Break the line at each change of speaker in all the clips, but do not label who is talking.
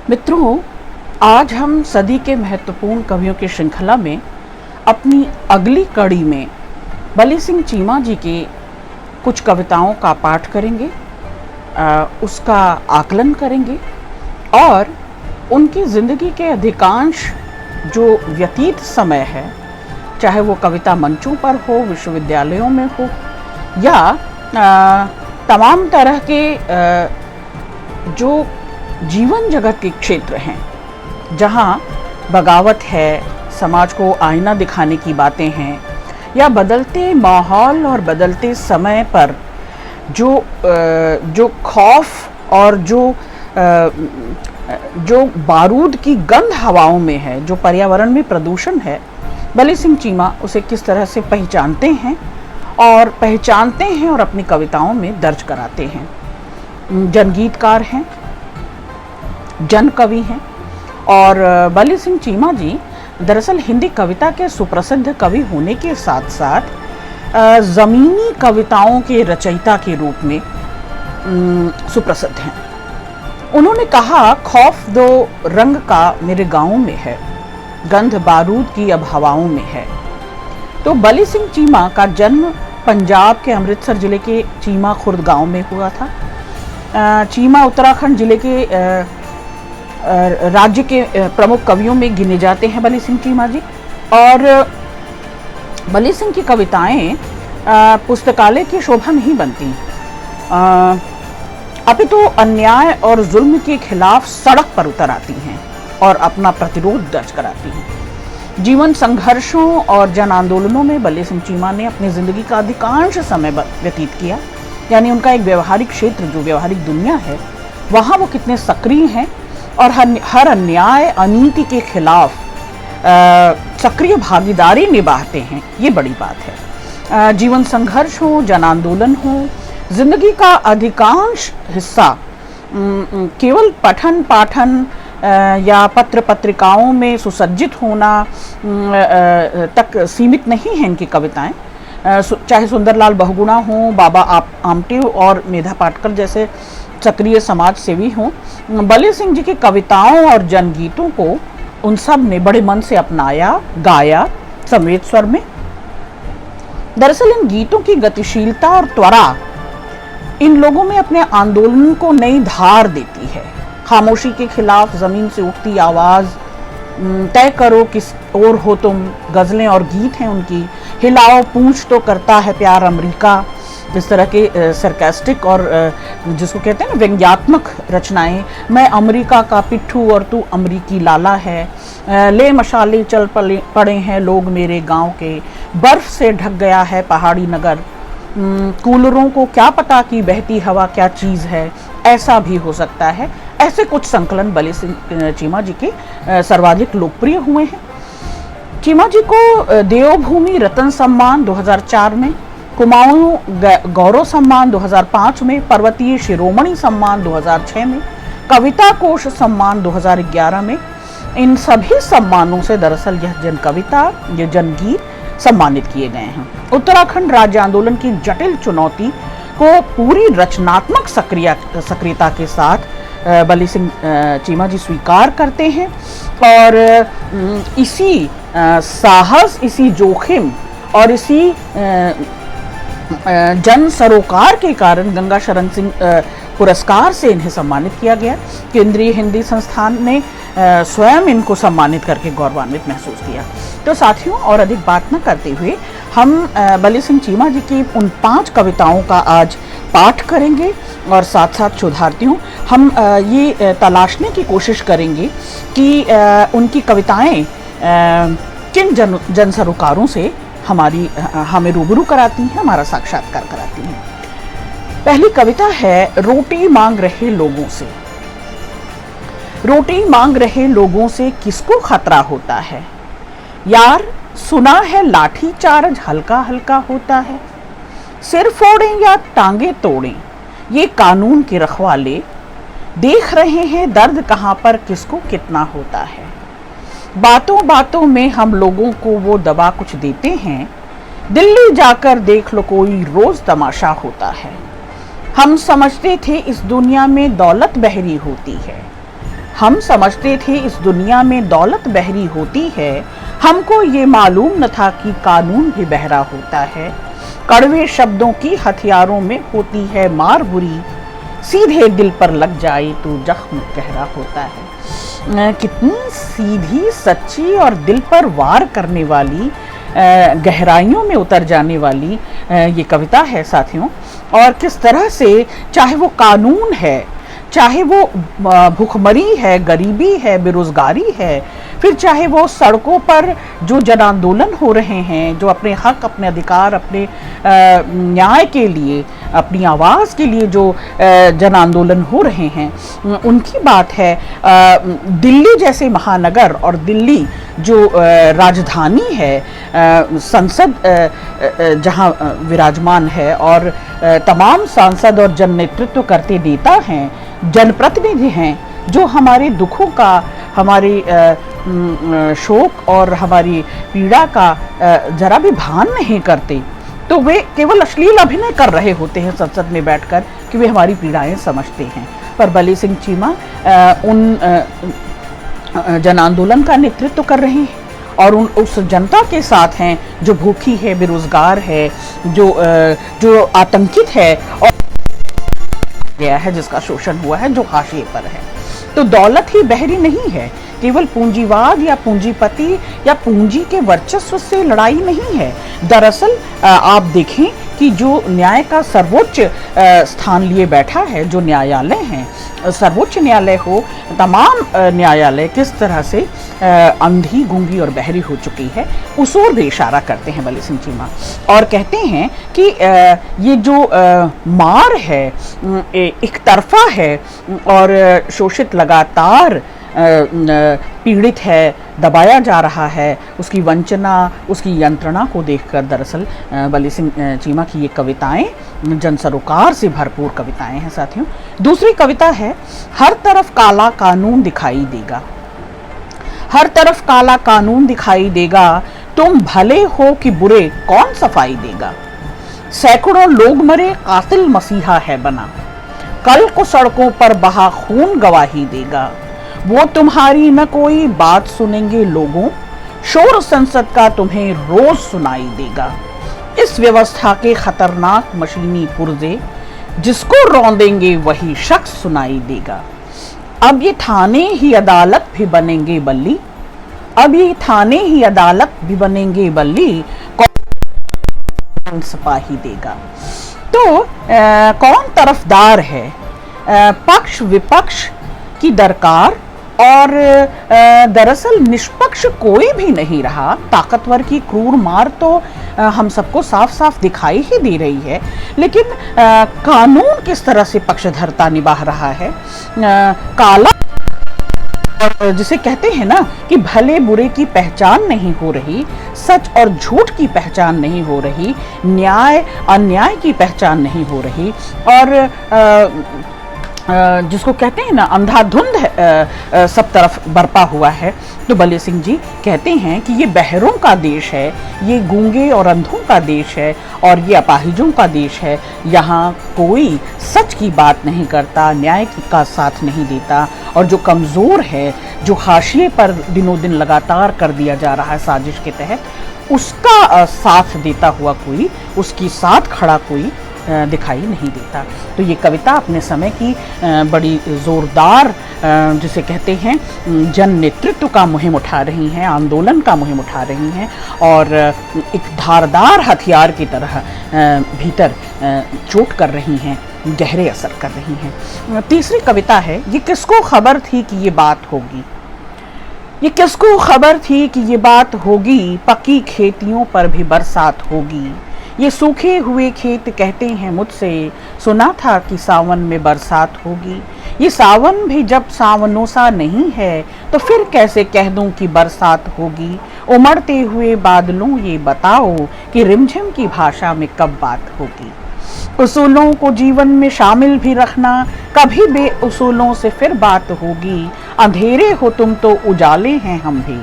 मित्रों, आज हम सदी के महत्वपूर्ण कवियों की श्रृंखला में अपनी अगली कड़ी में बली सिंह चीमा जी की कुछ कविताओं का पाठ करेंगे, उसका आकलन करेंगे और उनकी ज़िंदगी के अधिकांश जो व्यतीत समय है, चाहे वो कविता मंचों पर हो, विश्वविद्यालयों में हो या तमाम तरह के जो जीवन जगत के क्षेत्र हैं, जहाँ बगावत है, समाज को आईना दिखाने की बातें हैं या बदलते माहौल और बदलते समय पर जो खौफ और जो बारूद की गंध हवाओं में है, जो पर्यावरण में प्रदूषण है, बली सिंह चीमा उसे किस तरह से पहचानते हैं और अपनी कविताओं में दर्ज कराते हैं। जनगीतकार हैं, जन कवि हैं और बली सिंह चीमा जी दरअसल हिंदी कविता के सुप्रसिद्ध कवि होने के साथ साथ ज़मीनी कविताओं के रचयिता के रूप में सुप्रसिद्ध हैं। उन्होंने कहा, खौफ दो रंग का मेरे गाँव में है, गंध बारूद की अब हवाओं में है। तो बली सिंह चीमा का जन्म पंजाब के अमृतसर जिले के चीमा खुर्द गांव में हुआ था। चीमा उत्तराखंड जिले के राज्य के प्रमुख कवियों में गिने जाते हैं बली सिंह चीमा जी। और बली सिंह की कविताएं पुस्तकालय की शोभा नहीं बनती, अपितु अन्याय और जुल्म के खिलाफ सड़क पर उतर आती हैं और अपना प्रतिरोध दर्ज कराती हैं। जीवन संघर्षों और जन आंदोलनों में बली सिंह चीमा ने अपनी जिंदगी का अधिकांश समय व्यतीत किया। यानी उनका एक व्यवहारिक क्षेत्र, जो व्यवहारिक दुनिया है, वहाँ वो कितने सक्रिय हैं और हर अन्याय अनीति के खिलाफ सक्रिय भागीदारी निभाते हैं, ये बड़ी बात है। जीवन संघर्ष हो, जन आंदोलन हो, जिंदगी का अधिकांश हिस्सा केवल पठन पाठन या पत्र पत्रिकाओं में सुसज्जित होना तक सीमित नहीं है इनकी कविताएं। चाहे सुंदरलाल बहुगुणा हो, बाबा आमटे और मेधा पाटकर जैसे सक्रिय समाज सेवी हों, बली सिंह जी की कविताओं और जनगीतों को उन सब ने बड़े मन से अपनाया, गाया संवेद स्वर में। दरअसल इन गीतों की गतिशीलता और त्वरा इन लोगों में अपने आंदोलन को नई धार देती है। खामोशी के खिलाफ जमीन से उठती आवाज, तय करो किस ओर हो तुम, गजलें और गीत हैं उनकी। हिलाओ पूंछ तो करता है प्यार अमेरिका, इस तरह के सरकास्टिक और जिसको कहते हैं ना व्यंग्यात्मक रचनाएं। मैं अमेरिका का पिट्ठू और तू अमरीकी लाला है, ले मशाले चल पड़े हैं लोग मेरे गांव के, बर्फ से ढक गया है पहाड़ी नगर, कूलरों को क्या पता कि बहती हवा क्या चीज़ है, ऐसा भी हो सकता है। ऐसे कुछ संकलन बली सिंह चीमा जी के सर्वाधिक लोकप्रिय हुए हैं। चीमा जी को देवभूमि रत्न सम्मान 2004 में, कुमाऊं गौरव सम्मान 2005 में, पर्वतीय शिरोमणि सम्मान 2006 में, कविता कोश सम्मान 2011 में, इन सभी सम्मानों से दरअसल यह जन कविता, ये जनगीत सम्मानित किए गए हैं। उत्तराखंड राज्य आंदोलन की जटिल चुनौती को पूरी रचनात्मक सक्रियता के साथ बली सिंह चीमा जी स्वीकार करते हैं और इसी साहस, इसी जोखिम और इसी जन सरोकार के कारण गंगा शरण सिंह पुरस्कार से इन्हें सम्मानित किया गया। केंद्रीय हिंदी संस्थान ने स्वयं इनको सम्मानित करके गौरवान्वित महसूस किया। तो साथियों, और अधिक बात न करते हुए हम बली सिंह चीमा जी की उन 5 कविताओं का आज पाठ करेंगे और साथ साथ शोधार्थियों हम ये तलाशने की कोशिश करेंगे कि उनकी कविताएं किन जन सरोकारों से हमें रूबरू कराती हैं, हमारा साक्षात्कार कराती हैं। पहली कविता है रोटी मांग रहे लोगों से। रोटी मांग रहे लोगों से किसको खतरा होता है, यार सुना है लाठी चार्ज हल्का हल्का होता है, सिर फोड़ें या टांगे तोड़ें ये कानून के रखवाले, देख रहे हैं दर्द कहाँ पर किसको कितना होता है। बातों बातों में हम लोगों को वो दबा कुछ देते हैं, दिल्ली जाकर देख लो कोई रोज तमाशा होता है। हम समझते थे इस दुनिया में दौलत बहरी होती है, हम समझते थे इस दुनिया में दौलत बहरी होती है, हमको ये मालूम न था कि कानून भी बहरा होता है। कड़वे शब्दों की हथियारों में होती है मार बुरी, सीधे दिल पर लग जाए तो जख्म गहरा होता है। कितनी सीधी, सच्ची और दिल पर वार करने वाली, गहराइयों में उतर जाने वाली ये कविता है साथियों। और किस तरह से, चाहे वो कानून है, चाहे वो भूखमरी है, गरीबी है, बेरोजगारी है, फिर चाहे वो सड़कों पर जो जन आंदोलन हो रहे हैं, जो अपने हक, अपने अधिकार, अपने न्याय के लिए, अपनी आवाज़ के लिए जो जन आंदोलन हो रहे हैं, उनकी बात है। दिल्ली जैसे महानगर और दिल्ली जो राजधानी है, संसद जहां विराजमान है और तमाम सांसद और जन नेतृत्व करते नेता हैं, जनप्रतिनिधि हैं, जो हमारे दुखों का, हमारे शोक और हमारी पीड़ा का जरा भी भान नहीं करते, तो वे केवल अश्लील अभिनय कर रहे होते हैं संसद में बैठकर कि वे हमारी पीड़ाएं समझते हैं। पर बली सिंह चीमा उन जन आंदोलन का नेतृत्व कर रहे हैं और उस जनता के साथ हैं जो भूखी है, बेरोजगार है, जो आतंकित है और गया है, जिसका शोषण हुआ है, जो हाशिए पर है। तो दौलत ही बहरी नहीं है, केवल पूंजीवाद या पूंजीपति या पूंजी के वर्चस्व से लड़ाई नहीं है। दरअसल आप देखें कि जो न्याय का सर्वोच्च स्थान लिए बैठा है, जो न्यायालय हैं, सर्वोच्च न्यायालय हो, तमाम न्यायालय किस तरह से अंधी, गूंगी और बहरी हो चुकी है, उस ओर भी इशारा करते हैं बली सिंह चीमा और कहते हैं कि ये जो मार है, एक तरफा है और शोषित लगातार पीड़ित है, दबाया जा रहा है, उसकी वंचना, उसकी यंत्रणा को देखकर दरअसल बली सिंह चीमा की ये कविताएं जन सरोकार से भरपूर कविताएं हैं साथियों। दूसरी कविता है, हर तरफ काला कानून दिखाई देगा। हर तरफ काला कानून दिखाई देगा, तुम भले हो कि बुरे कौन सफाई देगा। सैकड़ों लोग मरे, कातिल मसीहा है बना, कल को सड़कों पर बहा खून गवाही देगा। वो तुम्हारी न कोई बात सुनेंगे लोगों, शोर संसद का तुम्हें रोज सुनाई देगा। इस व्यवस्था के खतरनाक मशीनी पुर्जे, जिसको रौंदेंगे वही शख्स सुनाई देगा। अब ये थाने ही अदालत भी बनेंगे बल्ली, अब ये थाने ही अदालत भी बनेंगे बल्ली, कौन सिपाही देगा। तो कौन तरफदार है, पक्ष विपक्ष की दरकार और दरअसल निष्पक्ष कोई भी नहीं रहा। ताकतवर की क्रूर मार तो हम सबको साफ साफ दिखाई ही दे रही है, लेकिन कानून किस तरह से पक्षधरता निभा रहा है। काला, जिसे कहते हैं ना कि भले बुरे की पहचान नहीं हो रही, सच और झूठ की पहचान नहीं हो रही, न्याय अन्याय की पहचान नहीं हो रही, और जिसको कहते हैं ना अंधाधुंध सब तरफ बरपा हुआ है। तो बली सिंह जी कहते हैं कि ये बहरों का देश है, ये गूंगे और अंधों का देश है और ये अपाहिजों का देश है। यहाँ कोई सच की बात नहीं करता, न्याय का साथ नहीं देता, और जो कमज़ोर है, जो हाशिए पर दिनों दिन लगातार कर दिया जा रहा है साजिश के तहत, उसका साथ देता हुआ कोई, उसकी साथ खड़ा कोई दिखाई नहीं देता। तो ये कविता अपने समय की बड़ी ज़ोरदार, जिसे कहते हैं जन नेतृत्व का मुहिम उठा रही हैं, आंदोलन का मुहिम उठा रही हैं, और एक धारदार हथियार की तरह भीतर चोट कर रही हैं, गहरे असर कर रही हैं। तीसरी कविता है, ये किसको खबर थी कि ये बात होगी। ये किसको खबर थी कि ये बात होगी, पकी खेतियों पर भी बरसात होगी। ये सूखे हुए खेत कहते हैं मुझसे, सुना था कि सावन में बरसात होगी। ये सावन भी जब सावनों सा नहीं है, तो फिर कैसे कह दूं कि बरसात होगी। उमड़ते हुए बादलों ये बताओ कि रिमझिम की भाषा में कब बात होगी। उसूलों को जीवन में शामिल भी रखना, कभी बेउसूलों से फिर बात होगी। अंधेरे हो तुम तो उजाले हैं हम भी,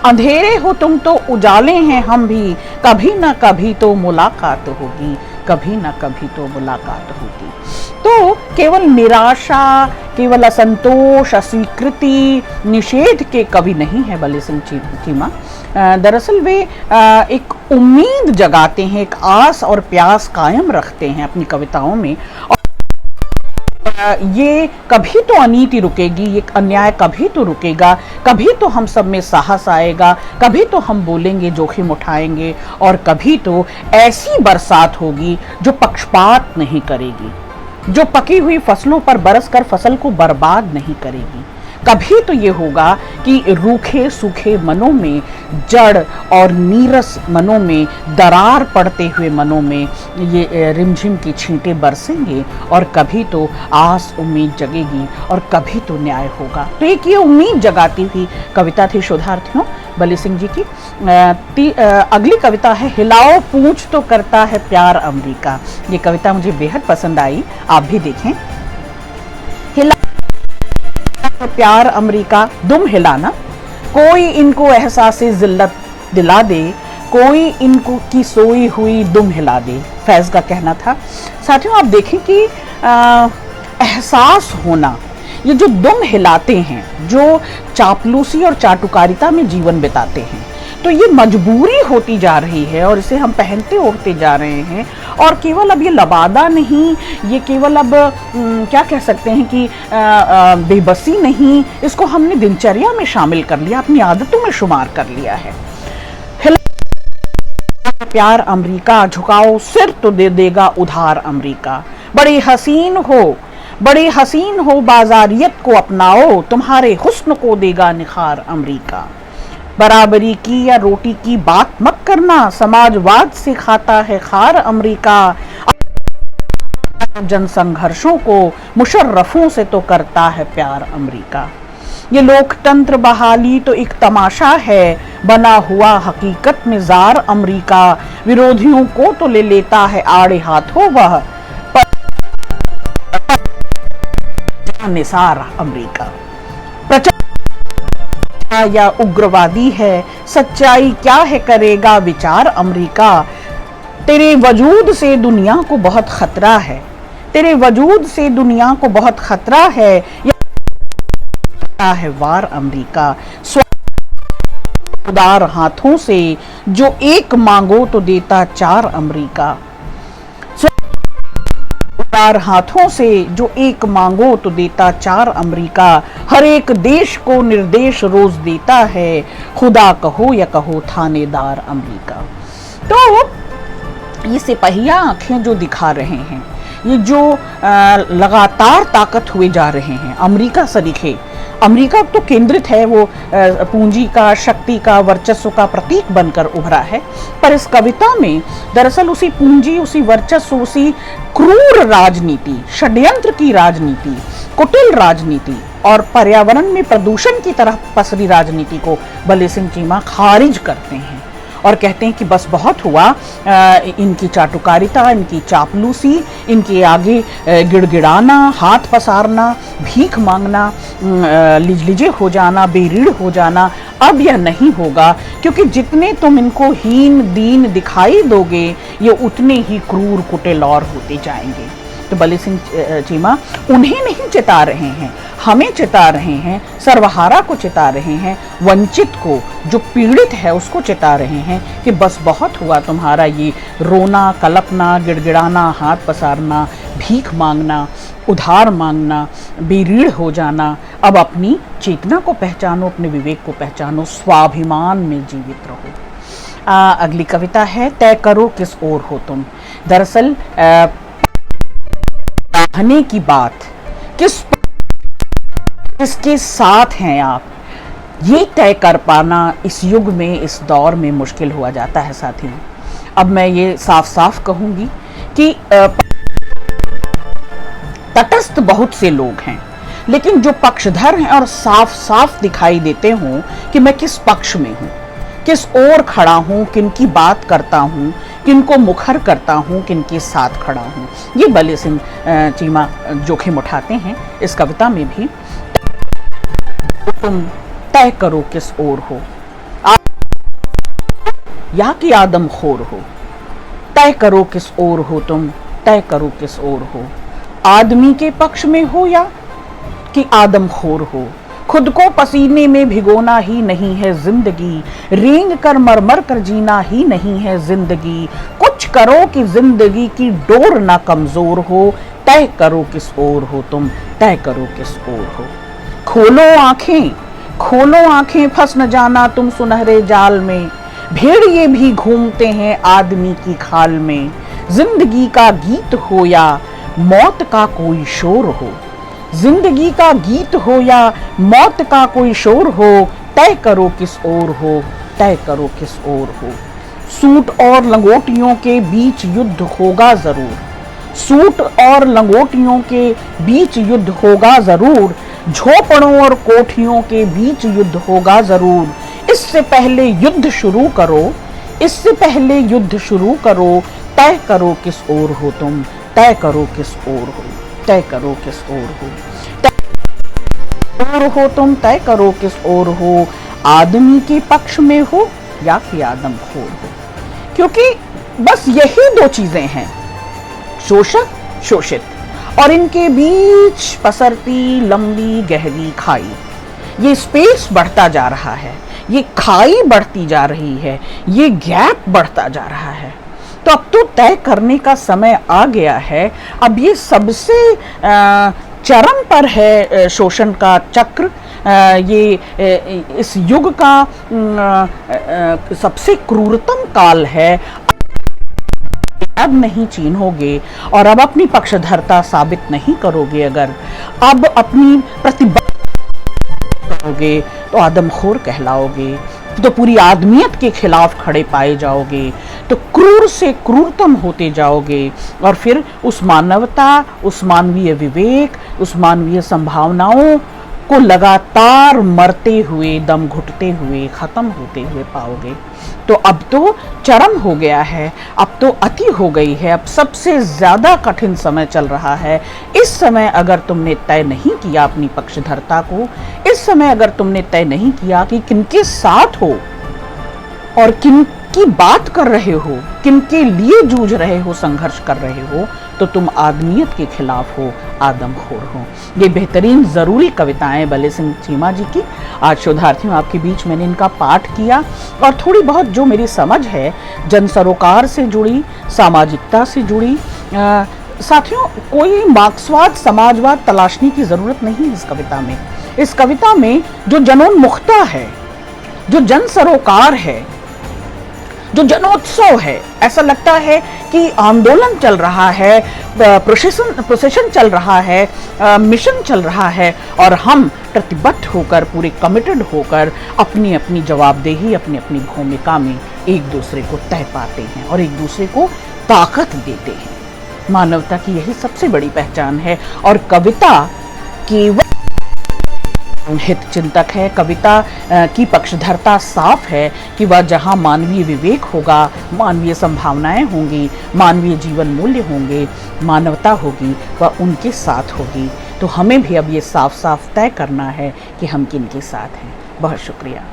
अंधेरे हो तुम तो उजाले हैं हम भी, कभी ना कभी तो मुलाकात होगी। कभी ना कभी तो मुलाकात होती। तो केवल निराशा, केवल असंतोष, अस्वीकृति, निषेध के कवि नहीं है बल्ले सिंह चीमा। दरअसल वे एक उम्मीद जगाते हैं, एक आस और प्यास कायम रखते हैं अपनी कविताओं में। ये कभी तो अनीति रुकेगी, ये अन्याय कभी तो रुकेगा, कभी तो हम सब में साहस आएगा, कभी तो हम बोलेंगे, जोखिम उठाएंगे, और कभी तो ऐसी बरसात होगी जो पक्षपात नहीं करेगी, जो पकी हुई फसलों पर बरसकर फसल को बर्बाद नहीं करेगी। कभी तो ये होगा कि रूखे सूखे मनों में, जड़ और नीरस मनों में, दरार पड़ते हुए मनों में ये रिमझिम की छींटें बरसेंगे, और कभी तो आस उम्मीद जगेगी, और कभी तो न्याय होगा। तो एक ये उम्मीद जगाती हुई कविता थी शोधार्थियों बल्ले सिंह जी की। अगली कविता है हिलाओ पूंछ तो करता है प्यार अमरीका। ये कविता मुझे बेहद पसंद आई, आप भी देखें। प्यार अमरीका दुम हिलाना, कोई इनको एहसास जिल्लत दिला दे, कोई इनको की सोई हुई दुम हिला दे, फैज का कहना था। साथियों आप देखें कि एहसास होना, ये जो दुम हिलाते हैं, जो चापलूसी और चाटुकारिता में जीवन बिताते हैं, तो ये मजबूरी होती जा रही है और इसे हम पहनते ओढ़ते जा रहे हैं। और केवल अब ये लबादा नहीं, ये केवल अब क्या कह सकते हैं कि बेबसी नहीं, इसको हमने दिनचर्या में शामिल कर लिया, अपनी आदतों में शुमार कर लिया है। प्यार अमरीका, झुकाओ सिर तो दे देगा उधार अमरीका। बड़ी हसीन हो, बड़ी हसीन हो, बाजारियत को अपनाओ, तुम्हारे हुस्न को देगा निखार अमरीका। बराबरी की या रोटी की बात मत करना, समाजवाद से खाता है खार अमरीका। जनसंघर्षों को मुशर्रफों से तो करता है प्यार अमरीका। ये लोकतंत्र बहाली तो एक तमाशा है, बना हुआ हकीकत में जार अमरीका। विरोधियों को तो ले लेता है आड़े हाथों वह, पर निसार अमरीका। या उग्रवादी है, सच्चाई क्या है करेगा विचार अमरीका। तेरे वजूद से दुनिया को बहुत खतरा है, तेरे वजूद से दुनिया को बहुत खतरा है, या है वार अमरीका। उदार हाथों से जो एक मांगो तो देता चार अमरीका। उदार हाथों से जो एक मांगो तो देता चार अमरीका। हर एक देश को निर्देश रोज देता है, खुदा कहो या कहो थानेदार अमरीका। तो ये सिपहिया आंखें जो दिखा रहे हैं, ये जो लगातार ताकत हुए जा रहे हैं, अमरीका सरीखे, अमरीका तो केंद्रित है, वो पूंजी का, शक्ति का, वर्चस्व का प्रतीक बनकर उभरा है। पर इस कविता में दरअसल उसी पूंजी, उसी वर्चस्व, उसी क्रूर राजनीति, षड्यंत्र की राजनीति, कुटिल राजनीति और पर्यावरण में प्रदूषण की तरह पसरी राजनीति को बल्ले सिंह चीमा खारिज करते हैं और कहते हैं कि बस बहुत हुआ, इनकी चाटुकारिता, इनकी चापलूसी, इनके आगे गिड़गिड़ाना, हाथ पसारना, भीख मांगना, लिजलिजे हो जाना, बेरीड़ हो जाना अब यह नहीं होगा, क्योंकि जितने तुम इनको हीन दीन दिखाई दोगे, ये उतने ही क्रूर कुटिल और होते जाएंगे। तो बल्ले सिंह चीमा उन्हें नहीं चिता रहे हैं, हमें चिता रहे हैं, सर्वहारा को चिता रहे हैं, वंचित को, जो पीड़ित है उसको चिता रहे हैं कि बस बहुत हुआ तुम्हारा ये रोना, कलपना, गिड़गिड़ाना, हाथ पसारना, भीख मांगना, उधार मांगना, बेरीड़ हो जाना। अब अपनी चेतना को पहचानो, अपने विवेक को पहचानो, स्वाभिमान में जीवित रहो। अगली कविता है तय करो किस ओर हो तुम। दरअसल रहने की बात, किसके साथ हैं आप, ये तय कर पाना इस युग में, इस दौर में मुश्किल हुआ जाता है साथियों। अब मैं ये साफ साफ कहूंगी कि तटस्थ बहुत से लोग हैं, लेकिन जो पक्षधर हैं और साफ साफ दिखाई देते हों कि मैं किस पक्ष में हूं, किस ओर खड़ा हूं, किनकी बात करता हूं, किनको मुखर करता हूं, किनके साथ खड़ा हूं, ये बल्ले सिंह चीमा जोखिम उठाते हैं इस कविता में भी। तुम तय करो किस ओर हो, या कि आदमखोर हो, तय करो किस ओर हो तुम, तय करो किस ओर हो। आदमी के पक्ष में हो या कि आदमखोर हो, खुद को पसीने में भिगोना ही नहीं है जिंदगी, रेंग कर मर मर कर जीना ही नहीं है जिंदगी। कुछ करो कि जिंदगी की डोर ना कमजोर हो, तय करो किस ओर हो तुम, तय करो किस ओर हो। खोलो आंखें, खोलो आंखें, फंस न जाना तुम सुनहरे जाल में, भेड़िए भी घूमते हैं आदमी की खाल में। जिंदगी का गीत हो या मौत का कोई शोर हो, जिंदगी का गीत हो या मौत का कोई शोर हो, तय करो किस ओर हो, तय करो किस ओर हो। सूट और लंगोटियों के बीच युद्ध होगा जरूर, सूट और लंगोटियों के बीच युद्ध होगा जरूर, झोपड़ों और कोठियों के बीच युद्ध होगा जरूर। इससे पहले युद्ध शुरू करो, इससे पहले युद्ध शुरू करो, तय करो किस ओर हो तुम, तय करो किस ओर हो, तय करो किस ओर हो, ओर हो तुम, तय करो किस ओर हो। आदमी के पक्ष में हो या कि आदमखोर हो, क्योंकि बस यही दो चीजें हैं, शोषक शोषित, और इनके बीच पसरती लंबी गहरी खाई। ये स्पेस बढ़ता जा रहा है, ये खाई बढ़ती जा रही है, ये गैप बढ़ता जा रहा है। तो अब तो तय करने का समय आ गया है। अब ये सबसे चरम पर है शोषण का चक्र, ये इस युग का सबसे क्रूरतम काल है। अब नहीं चिन्होगे और अब अपनी पक्षधरता साबित नहीं करोगे, अगर अब अपनी प्रतिबद्धता करोगे तो आदमखोर कहलाओगे, तो पूरी आदमियत के खिलाफ खड़े पाए जाओगे, तो क्रूर से क्रूरतम होते जाओगे, और फिर उस मानवता, उस मानवीय विवेक, उस मानवीय संभावनाओं को लगातार मरते हुए, दम घुटते हुए, खत्म होते हुए पाओगे। तो अब तो चरम हो गया है, अब तो अति हो गई है, अब सबसे ज्यादा कठिन समय चल रहा है। इस समय अगर तुमने तय नहीं किया अपनी पक्षधरता को, इस समय अगर तुमने तय नहीं किया कि किनके साथ हो और किन की बात कर रहे हो, किनके लिए जूझ रहे हो, संघर्ष कर रहे हो, तो तुम आदमियत के खिलाफ हो, आदमखोर हो। ये बेहतरीन जरूरी कविताएं बल्ले सिंह चीमा जी की आज शोधार्थियों आपके बीच मैंने इनका पाठ किया, और थोड़ी बहुत जो मेरी समझ है जन सरोकार से जुड़ी, सामाजिकता से जुड़ी। साथियों, कोई मार्क्सवाद समाजवाद तलाशने की जरूरत नहीं है इस कविता में। इस कविता में जो जनोन्मुखता है, जो जन सरोकार है, जो जनोत्सव है, ऐसा लगता है कि आंदोलन चल रहा है, प्रोसेशन चल रहा है, मिशन चल रहा है, और हम प्रतिबद्ध होकर, पूरे कमिटेड होकर अपनी अपनी जवाबदेही, अपनी अपनी भूमिका में एक दूसरे को तय पाते हैं और एक दूसरे को ताकत देते हैं। मानवता की यही सबसे बड़ी पहचान है, और कविता केवल हित चिंतक है। कविता की पक्षधरता साफ है कि वह जहाँ मानवीय विवेक होगा, मानवीय संभावनाएं होंगी, मानवीय जीवन मूल्य होंगे, मानवता होगी, वह उनके साथ होगी। तो हमें भी अब ये साफ साफ तय करना है कि हम किनके साथ हैं। बहुत शुक्रिया।